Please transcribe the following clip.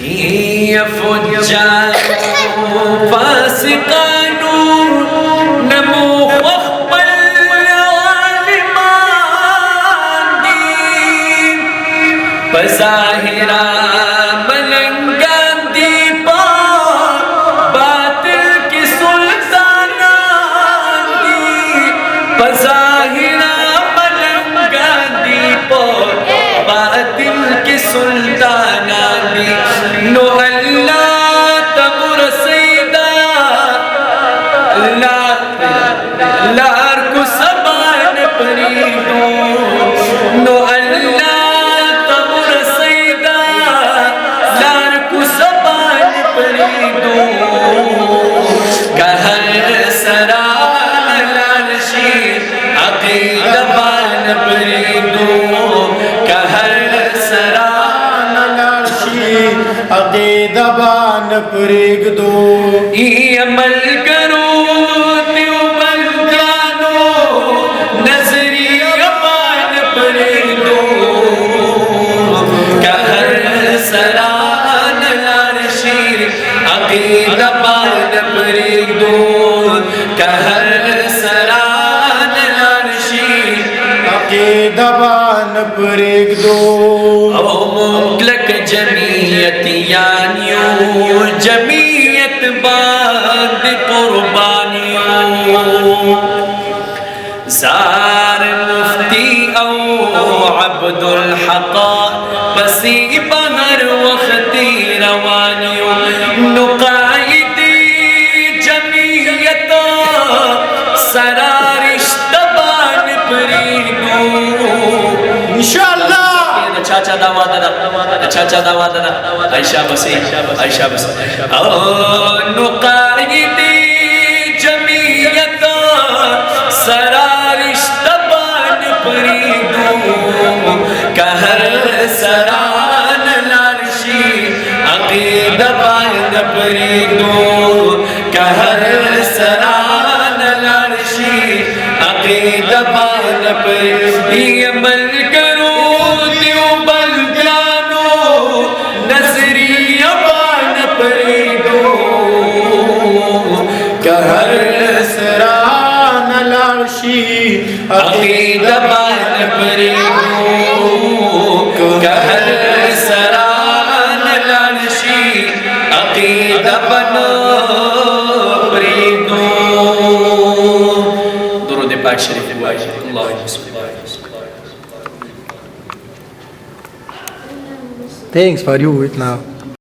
یا فجارو فاسقانو نمو خخبل عالمان دی بظاہرہ ملنگان دی پا باطل کی سلطانان دی بظاہرہ ملنگان دی پا باطل کی سلطانان دی نو اللہ تمر سیدہ لار کو سبان پریدو نو اللہ تمر سیدہ لار کو سبان پریدو کہر سران لارشی عقید بان پریدو کہر سران لارشی عقید بان پریگ دو ای عمل کرو دیو بن جانو نظری بان پریگ دو کہر سران لارشی عقید بان پریگ دو کہر سران لارشی عقید بان پریگ دو او مطلق جمعیت یانیو جمعیت بعد قربانیو زار مفتی او عبد الحقا پسی بہر وقتی روانیو نقائدی جمعیت سرارشت بان پریدو انشاءاللہ چاچا داوادنا عائشہ بسی نقائدی جمعیت سرارشت بان پریدو کہر سران لارشی عقید بان پریدو کہر سران لارشی عقید بان پریدو عمل کرو دیو بل جانو نظری بان پریدو کہر سران لارشی عقید بان پریدو کہر سران لارشی عقید بان پریدو درود پاک شریف اللہ بسم اللہ Thanks for you اتنا